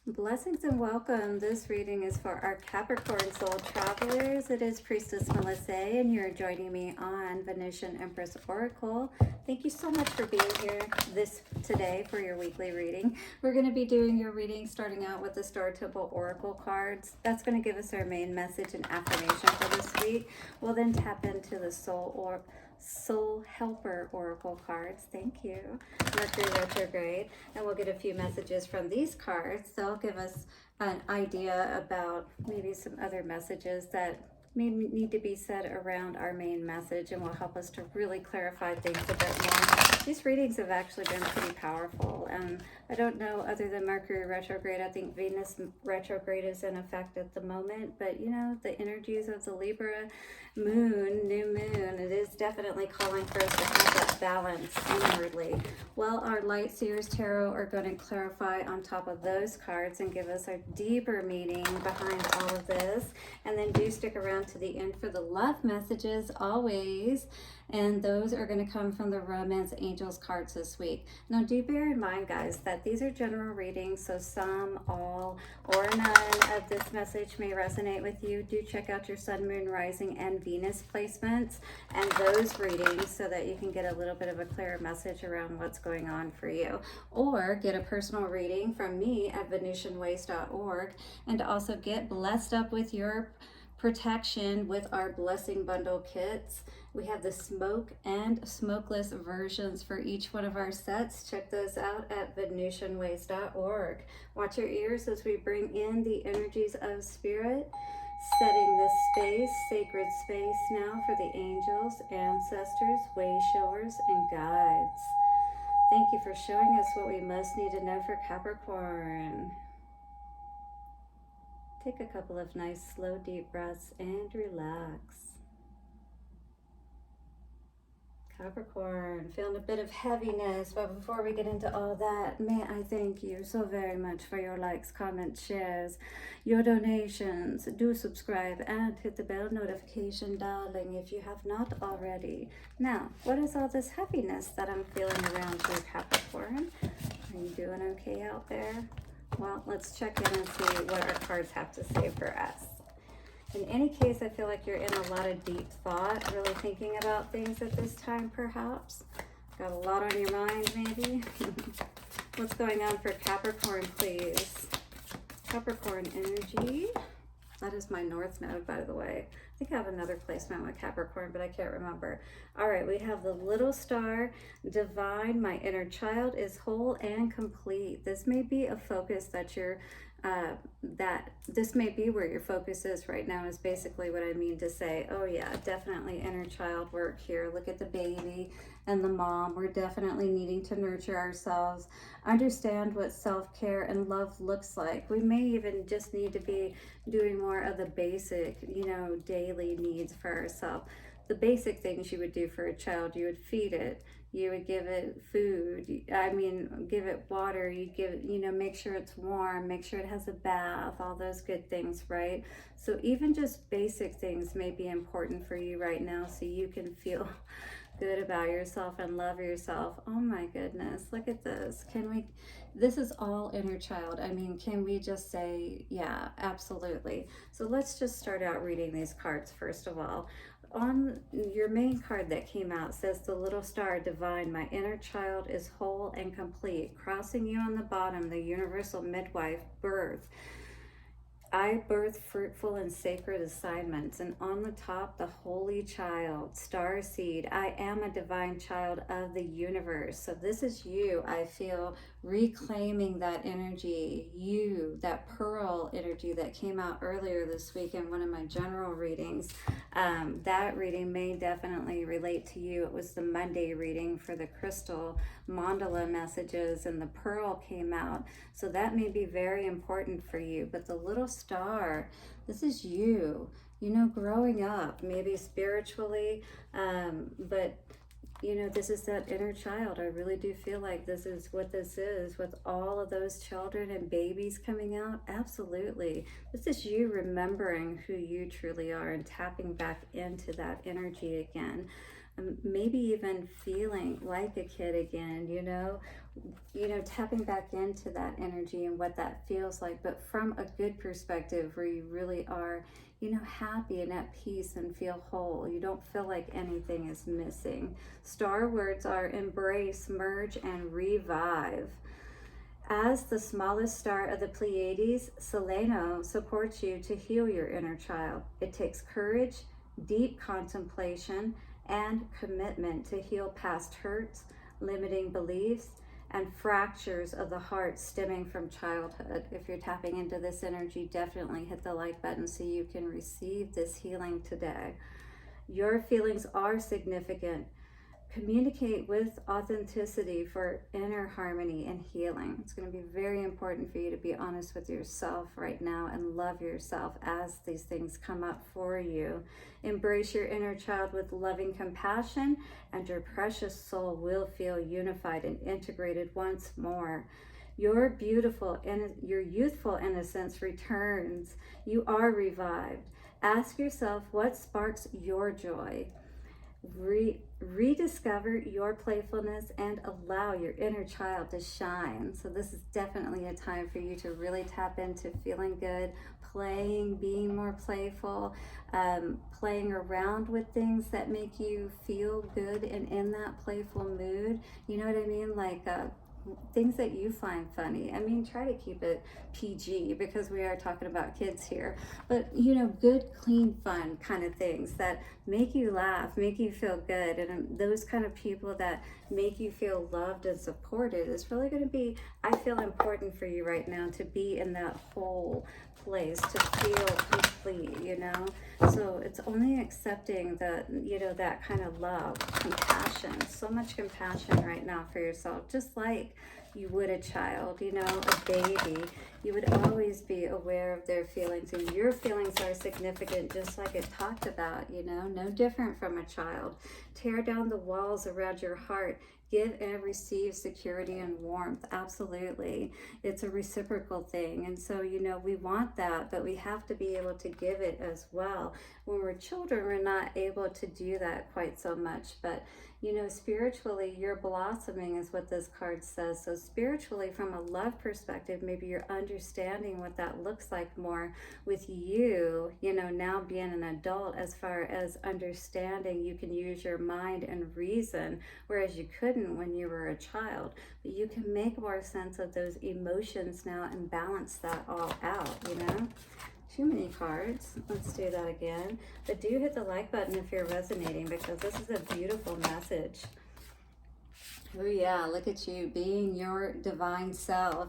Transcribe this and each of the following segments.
Blessings and welcome. This reading is for our Capricorn soul travelers. It is Priestess Melissae, and you're joining me on Venusian Empress Oracle. Thank you so much for being here today for your weekly reading. We're going to be doing your reading starting out with the Star Temple Oracle cards. That's going to give us our main message and affirmation for this week. We'll then tap into the Soul Helper Oracle cards. Thank you. Mercury retrograde, and we'll get a few messages from these cards. They'll give us an idea about maybe some other messages that may need to be said around our main message, and will help us to really clarify things a bit more. These readings have actually been pretty powerful, and I don't know, other than Mercury retrograde, I think Venus retrograde is in effect at the moment, but you know, the energies of the Libra new moon, it is definitely calling for us to have that balance inwardly. Well, our Light Seers Tarot are going to clarify on top of those cards and give us a deeper meaning behind all of this. And then do stick around to the end for the love messages always. And those are going to come from the Romance Angels cards this week. Now, do bear in mind, guys, that these are general readings, so some, all, or none of this message may resonate with you. Do check out your Sun, Moon, Rising, and Venus placements and those readings so that you can get a little bit of a clearer message around what's going on for you. Or get a personal reading from me at VenusianWays.org, and also get blessed up with your protection with our blessing bundle kits. We have the smoke and smokeless versions for each one of our sets. Check those out at VenusianWays.org. Watch your ears as we bring in the energies of spirit, setting this space, sacred space now for the angels, ancestors, way showers, and guides. Thank you for showing us what we most need to know for Capricorn. Take a couple of nice, slow, deep breaths and relax. Capricorn, feeling a bit of heaviness, but before we get into all that, may I thank you so very much for your likes, comments, shares, your donations. Do subscribe and hit the bell notification, darling, if you have not already. Now, what is all this heaviness that I'm feeling around you, Capricorn? Are you doing okay out there? Well, let's check in and see what our cards have to say for us. In any case, I feel like you're in a lot of deep thought, really thinking about things at this time, perhaps. Got a lot on your mind, maybe. What's going on for Capricorn, please? Capricorn energy. That is my North Node, by the way. I think I have another placement with Capricorn, but I can't remember. All right, we have the little star, divine, my inner child is whole and complete. This may be a focus that you're this may be where your focus is right now, is basically what I mean to say. Oh yeah, definitely inner child work here. Look at the baby and the mom. We're definitely needing to nurture ourselves, understand what self-care and love looks like. We may even just need to be doing more of the basic, you know, daily needs for ourselves. The basic things you would do for a child: you would feed it, you would give it food, give it water, you give it, you know, make sure it's warm, make sure it has a bath, all those good things, right? So even just basic things may be important for you right now, so you can feel good about yourself and love yourself. Oh my goodness, look at this. This is all inner child. I mean, can we just say, yeah, absolutely. So let's just start out reading these cards first of all. On your main card that came out says the little star, divine, my inner child is whole and complete. Crossing you on the bottom, the universal midwife, birth. I birth fruitful and sacred assignments. And on the top, the holy child, star seed. I am a divine child of the universe. So this is you, I feel, reclaiming that energy. You, that pearl energy that came out earlier this week in one of my general readings. That reading may definitely relate to you. It was the Monday reading for the crystal mandala messages, and the pearl came out. So that may be very important for you. But the little star, this is you, you know, growing up, maybe spiritually, but you know, this is that inner child. I really do feel like this is what this is, with all of those children and babies coming out. Absolutely. This is you remembering who you truly are and tapping back into that energy again. maybe even feeling like a kid again, tapping back into that energy and what that feels like, but from a good perspective where you really are, happy and at peace and feel whole. You don't feel like anything is missing. Star words are embrace, merge, and revive. As the smallest star of the Pleiades, Seleno supports you to heal your inner child. It takes courage, deep contemplation, and commitment to heal past hurts, limiting beliefs, and fractures of the heart stemming from childhood. If you're tapping into this energy, definitely hit the like button so you can receive this healing today. Your feelings are significant. Communicate with authenticity for inner harmony and healing. It's going to be very important for you to be honest with yourself right now and love yourself as these things come up for you. Embrace your inner child with loving compassion, and your precious soul will feel unified and integrated once more. Your youthful innocence returns. You are revived. Ask yourself what sparks your joy. Rediscover your playfulness and allow your inner child to shine. So this is definitely a time for you to really tap into feeling good, playing, being more playful, playing around with things that make you feel good and in that playful mood. You know what I mean? Like things that you find funny. I mean, try to keep it PG because we are talking about kids here, but good, clean, fun kind of things that make you laugh, make you feel good, and those kind of people that make you feel loved and supported is really going to be, I feel, important for you right now to be in that whole place, to feel complete, so it's only accepting that that kind of love, compassion, so much compassion right now for yourself, just like you would a child, a baby. You would always be aware of their feelings, and your feelings are significant, just like it talked about, no different from a child. Tear down the walls around your heart. Give and receive security and warmth. Absolutely. It's a reciprocal thing. And so, we want that, but we have to be able to give it as well. When we're children, we're not able to do that quite so much. But, spiritually, you're blossoming is what this card says. So spiritually, from a love perspective, maybe you're understanding what that looks like more with you, now being an adult, as far as understanding you can use your mind and reason, whereas you couldn't when you were a child. But you can make more sense of those emotions now and balance that all out, Too many cards. Let's do that again. But do hit the like button if you're resonating, because this is a beautiful message. Oh yeah, look at you being your divine self.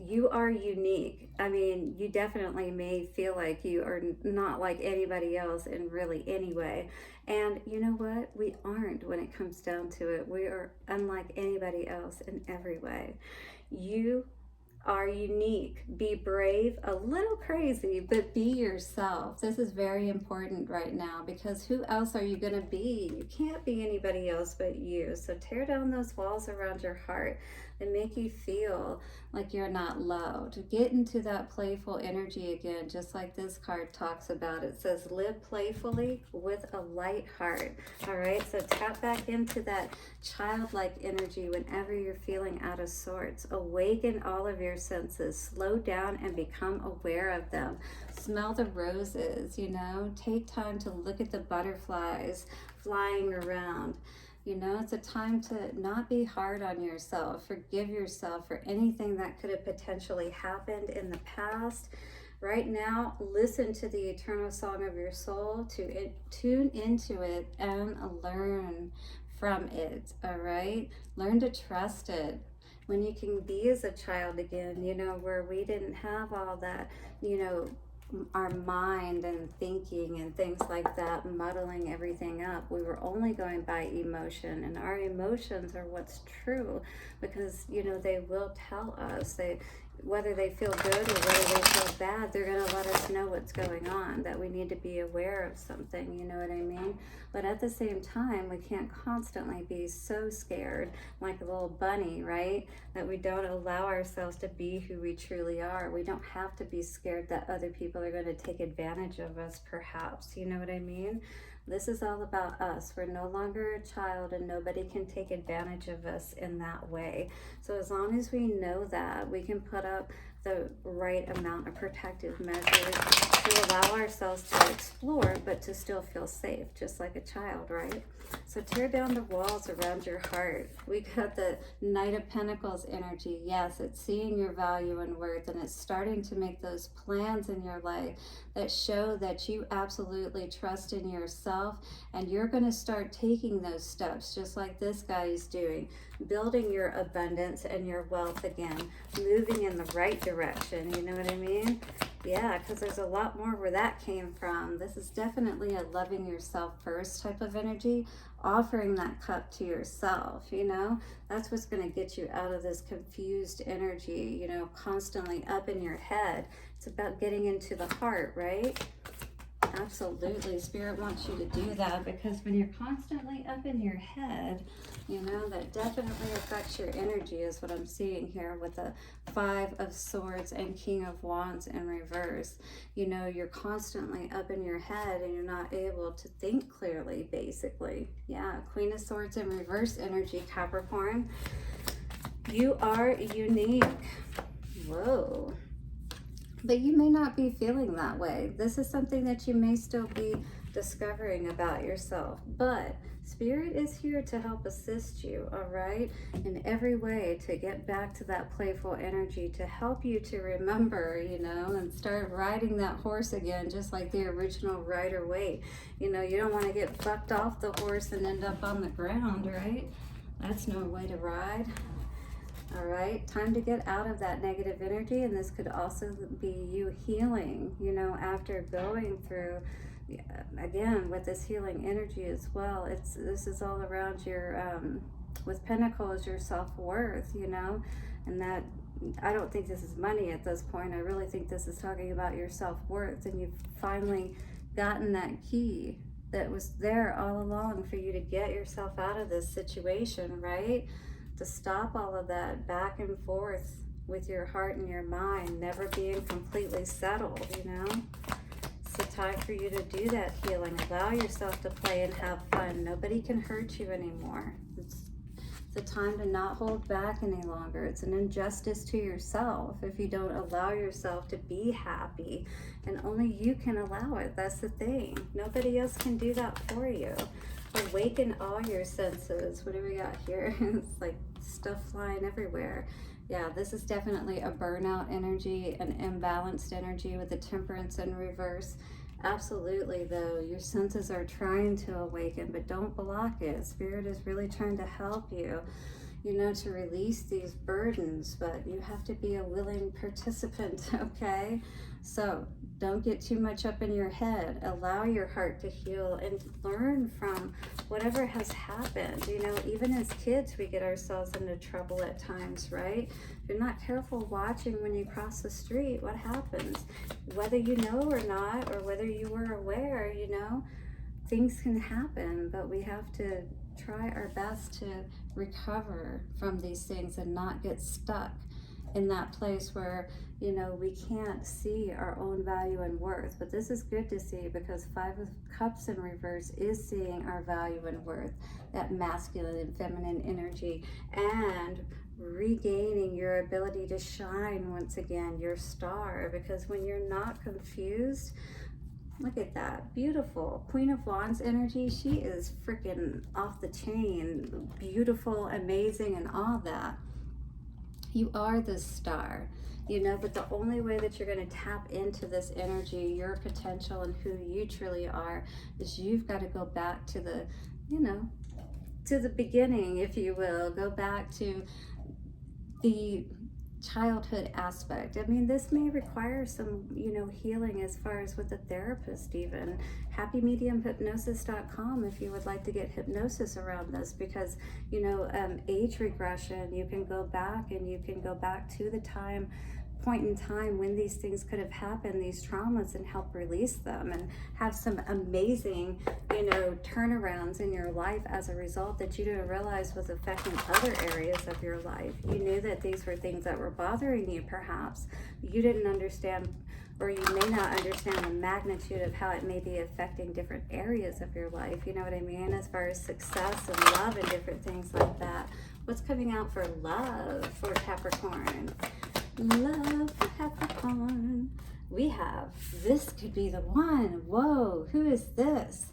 You are unique. I mean, you definitely may feel like you are not like anybody else in really any way. And you know what? We aren't when it comes down to it. We are unlike anybody else in every way. You are unique. Be brave, a little crazy, but be yourself. This is very important right now, because who else are you going to be? You can't be anybody else but you. So tear down those walls around your heart and make you feel like you're not loved. Get into that playful energy again, just like this card talks about. It says, live playfully with a light heart. All right, so tap back into that childlike energy whenever you're feeling out of sorts. Awaken all of your senses. Slow down and become aware of them. Smell the roses, Take time to look at the butterflies flying around. It's a time to not be hard on yourself. Forgive yourself for anything that could have potentially happened in the past. Right now, listen to the eternal song of your soul, tune into it and learn from it, all right? Learn to trust it. When you can be as a child again, where we didn't have all that, our mind and thinking and things like that, muddling everything up. We were only going by emotion, and our emotions are what's true, because they will tell us whether they feel good or whether they feel bad. They're going to let us know what's going on, that we need to be aware of something, you know what I mean? But at the same time, we can't constantly be so scared like a little bunny, right? That we don't allow ourselves to be who we truly are. We don't have to be scared that other people are going to take advantage of us, perhaps, you know what I mean? This is all about us. We're no longer a child, and nobody can take advantage of us in that way. So as long as we know that, we can put up the right amount of protective measures to allow ourselves to explore, but to still feel safe, just like a child, right? So tear down the walls around your heart. We got the Knight of Pentacles energy. Yes, it's seeing your value and worth, and it's starting to make those plans in your life that show that you absolutely trust in yourself, and you're going to start taking those steps just like this guy is doing, building your abundance and your wealth again, moving in the right direction. You know what I mean? Yeah, because there's a lot more where that came from. This is definitely a loving yourself first type of energy, offering that cup to yourself, you know? That's what's going to get you out of this confused energy, you know, constantly up in your head. It's about getting into the heart, right? Absolutely. Spirit wants you to do that, because when you're constantly up in your head, you know, that definitely affects your energy, is what I'm seeing here with the 5 of Swords and King of Wands in reverse. You know, you're constantly up in your head and you're not able to think clearly, basically. Yeah, Queen of Swords in reverse energy, Capricorn. You are unique. Whoa. But you may not be feeling that way. This is something that you may still be discovering about yourself. But Spirit is here to help assist you, all right? In every way, to get back to that playful energy, to help you to remember, you know, and start riding that horse again, just like the original Rider Waite. You know, you don't want to get bucked off the horse and end up on the ground, right? That's no way to ride. All right, time to get out of that negative energy, and this could also be you healing, you know, after going through, again, with this healing energy as well. This is all around your, with Pentacles, your self-worth, you know, and that, I don't think this is money at this point. I really think this is talking about your self-worth, and you've finally gotten that key that was there all along for you to get yourself out of this situation, right? To stop all of that back and forth with your heart and your mind, never being completely settled, you know? It's the time for you to do that healing. Allow yourself to play and have fun. Nobody can hurt you anymore. It's the time to not hold back any longer. It's an injustice to yourself if you don't allow yourself to be happy, and only you can allow it. That's the thing. Nobody else can do that for you. Awaken all your senses. What do we got here? It's like stuff flying everywhere. Yeah, this is definitely a burnout energy, an imbalanced energy with the Temperance in reverse. Absolutely, though, your senses are trying to awaken, but don't block it. Spirit is really trying to help you, you know, to release these burdens, but you have to be a willing participant, okay? So don't get too much up in your head. Allow your heart to heal and learn from whatever has happened. You know, even as kids, we get ourselves into trouble at times, right? If you're not careful watching when you cross the street, what happens? Whether you know or not, or whether you were aware, you know, things can happen, but we have to try our best to recover from these things and not get stuck in that place where, you know, we can't see our own value and worth. But this is good to see, because 5 of Cups in reverse is seeing our value and worth, that masculine and feminine energy, and regaining your ability to shine once again, your star. Because when you're not confused, look at that, beautiful Queen of Wands energy. She is freaking off the chain, beautiful, amazing, and all that. You are the star, you know, but the only way that you're going to tap into this energy, your potential and who you truly are, is you've got to go back to the, you know, to the beginning, if you will. Go back to the childhood aspect. I mean, this may require some, you know, healing as far as with a therapist even. happymediumhypnosis.com if you would like to get hypnosis around this, because, you know, age regression, you can go back and you can go back to the time point in time when these things could have happened, these traumas, and help release them and have some amazing, you know, turnarounds in your life as a result that you didn't realize was affecting other areas of your life. You knew that these were things that were bothering you, perhaps. You didn't understand, or you may not understand the magnitude of how it may be affecting different areas of your life. You know what I mean? As far as success and love and different things like that. What's coming out for love for Capricorn? Love for Capricorn. We have, this could be the one. Whoa, who is this?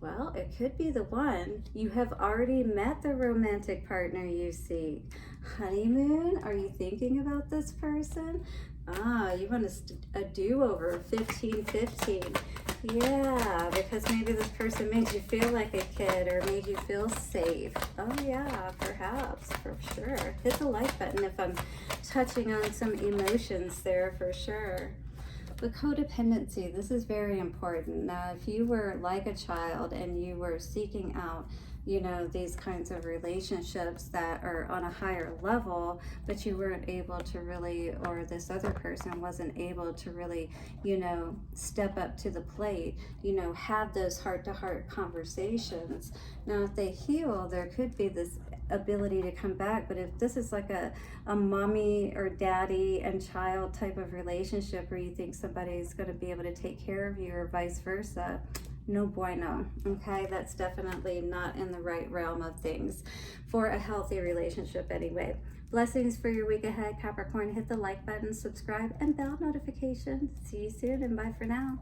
Well, it could be the one. You have already met the romantic partner you seek. Honeymoon? Are you thinking about this person? Ah, you want a do-over, 15-15. Yeah, because maybe this person made you feel like a kid or made you feel safe. Oh yeah, perhaps, for sure. Hit the like button if I'm touching on some emotions there, for sure. The codependency, this is very important. Now, if you were like a child and you were seeking out, you know, these kinds of relationships that are on a higher level, but you weren't able to really, or this other person wasn't able to really, you know, step up to the plate, you know, have those heart-to-heart conversations. Now, if they heal, there could be this ability to come back, but if this is like a mommy or daddy and child type of relationship where you think somebody's going to be able to take care of you or vice versa, no bueno. Okay, that's definitely not in the right realm of things for a healthy relationship anyway. Blessings for your week ahead, Capricorn. Hit the like button, subscribe, and bell notification. See you soon, and bye for now.